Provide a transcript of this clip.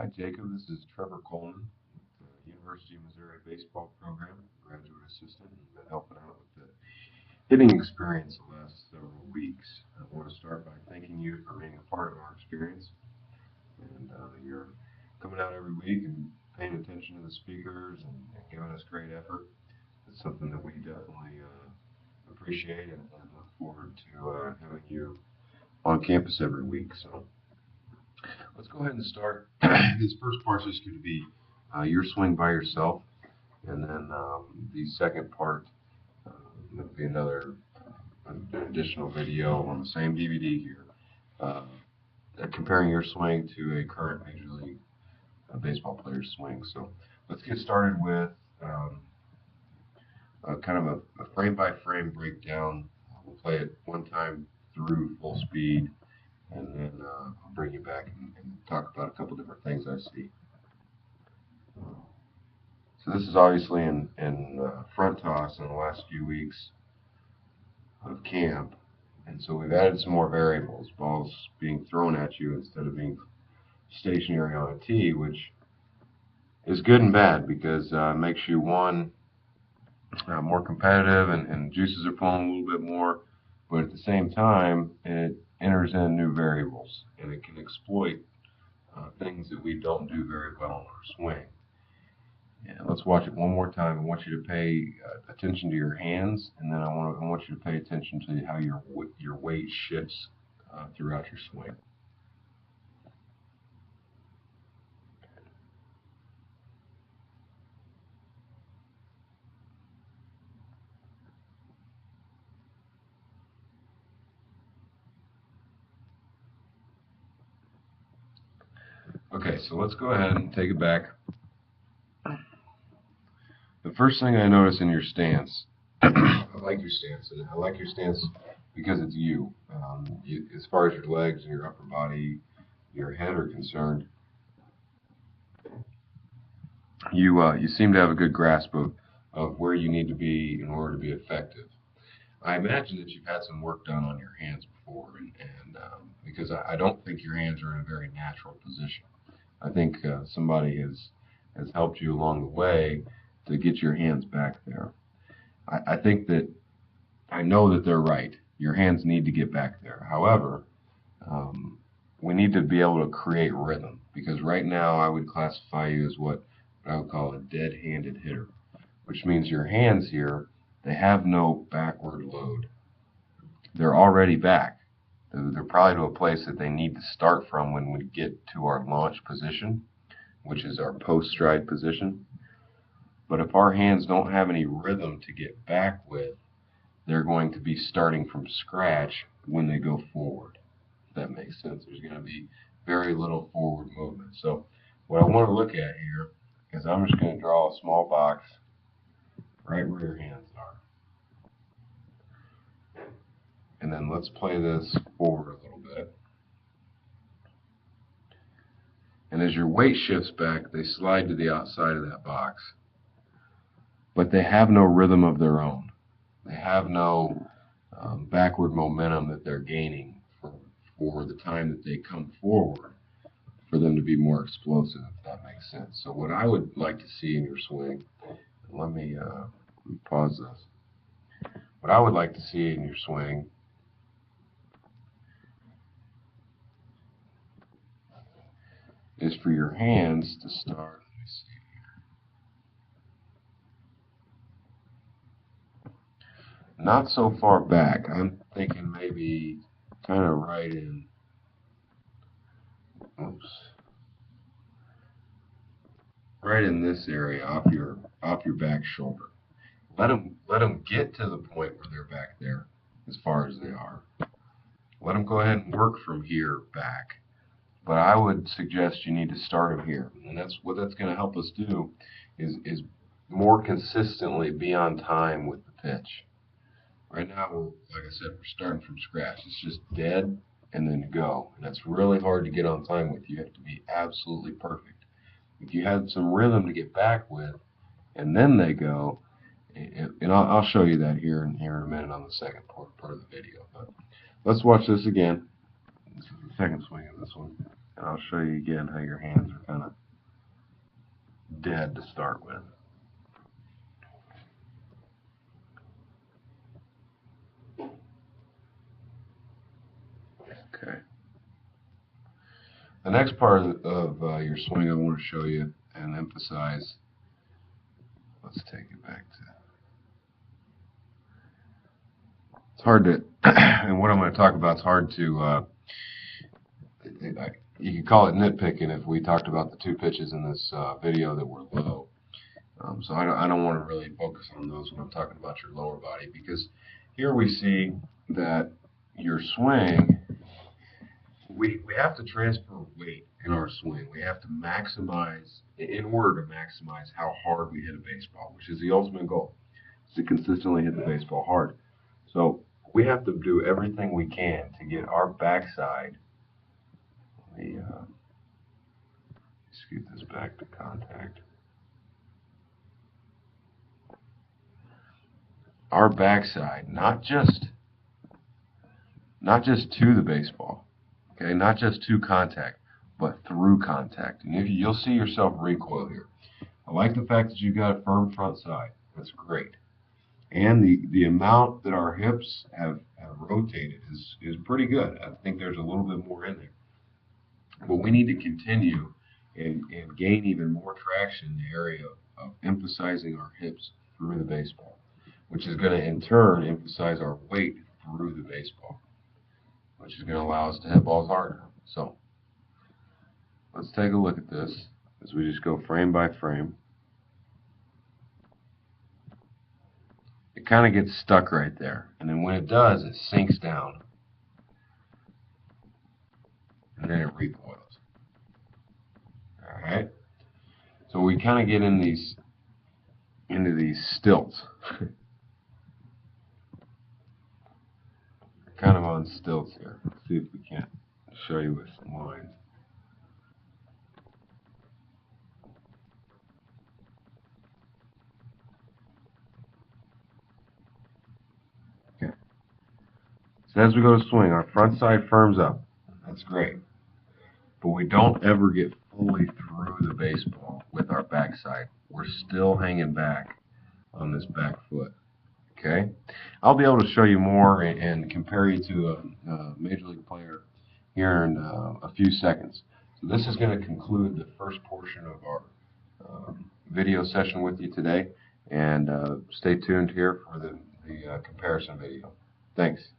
Hi, Jacob. This is Trevor Coleman with the University of Missouri Baseball Program, graduate assistant, and been helping out with the hitting experience the last several weeks. I want to start by thanking you for being a part of our experience. And you're coming out every week and paying attention to the speakers and giving us great effort. It's something that we definitely appreciate and look forward to having you on campus every week. So let's go ahead and start. This first part is going to be your swing by yourself, and then the second part will be another an additional video on the same DVD here, comparing your swing to a current Major League Baseball player's swing. So let's get started with kind of a frame-by-frame breakdown. We'll play it one time through full speed, and then I'll bring you back and talk about a couple different things I see. So this is obviously in front toss in the last few weeks of camp, and so we've added some more variables, balls being thrown at you instead of being stationary on a tee, which is good and bad because it makes you, one, more competitive and juices are flowing a little bit more, but at the same time it enters in new variables and it can exploit things that we don't do very well in our swing. And let's watch it one more time. I want you to pay attention to your hands, and then I want you to pay attention to how your weight shifts throughout your swing. Okay, so let's go ahead and take it back. The first thing I notice in your stance, I like your stance, and I like your stance because it's you. As far as your legs and your upper body, your head are concerned, you seem to have a good grasp of where you need to be in order to be effective. I imagine that you've had some work done on your hands before, and because I don't think your hands are in a very natural position. I think somebody has helped you along the way to get your hands back there. I think that I know that they're right. Your hands need to get back there. However, we need to be able to create rhythm, because right now I would classify you as what I would call a dead-handed hitter, which means your hands here, they have no backward load. They're already back. They're probably to a place that they need to start from when we get to our launch position, which is our post-stride position. But if our hands don't have any rhythm to get back with, they're going to be starting from scratch when they go forward. If that makes sense. There's going to be very little forward movement. So what I want to look at here is I'm just going to draw a small box right where your hands are. And then let's play this forward a little bit. And as your weight shifts back, they slide to the outside of that box. But they have no rhythm of their own. They have no backward momentum that they're gaining for the time that they come forward for them to be more explosive, if that makes sense. So what I would like to see in your swing, let me pause this. What I would like to see in your swing is for your hands to start, let me see here, not so far back. I'm thinking maybe kind of right in, oops, right in this area off your back shoulder. Let them get to the point where they're back there as far as they are. Let them go ahead and work from here back. But I would suggest you need to start them here. And that's what that's going to help us do is more consistently be on time with the pitch. Right now, like I said, we're starting from scratch. It's just dead and then go. And that's really hard to get on time with. You have to be absolutely perfect. If you have some rhythm to get back with, and then they go, and I'll show you that here in a minute on the second part of the video. But let's watch this again. This is the second swing of this one. And I'll show you again how your hands are kind of dead to start with. Okay. The next part of your swing I want to show you and emphasize, let's take it back to, it's hard to, and what I'm going to talk about is hard to, you could call it nitpicking if we talked about the two pitches in this video that were low. So I don't want to really focus on those when I'm talking about your lower body, because here we see that your swing, we have to transfer weight in our swing. We have to maximize, in order to maximize how hard we hit a baseball, which is the ultimate goal, is to consistently hit the baseball hard. So we have to do everything we can to get our backside, let me scoot this back to contact, our backside, not just to the baseball, okay, not just to contact, but through contact. And you'll see yourself recoil here. I like the fact that you've got a firm front side. That's great. And the amount that our hips have rotated is pretty good. I think there's a little bit more in there. But we need to continue and gain even more traction in the area of emphasizing our hips through the baseball, which is going to in turn emphasize our weight through the baseball, which is going to allow us to hit balls harder. So let's take a look at this as we just go frame by frame. It kind of gets stuck right there, and then when it does, it sinks down, and then it recoils. All right. So we kind of get into these stilts. Kind of on stilts here. Let's see if we can't show you with some lines. Okay. So as we go to swing, our front side firms up. That's great. But we don't ever get fully through the baseball with our backside. We're still hanging back on this back foot. Okay? I'll be able to show you more and compare you to a Major League player here in a few seconds. So this is going to conclude the first portion of our video session with you today. And stay tuned here for the comparison video. Thanks.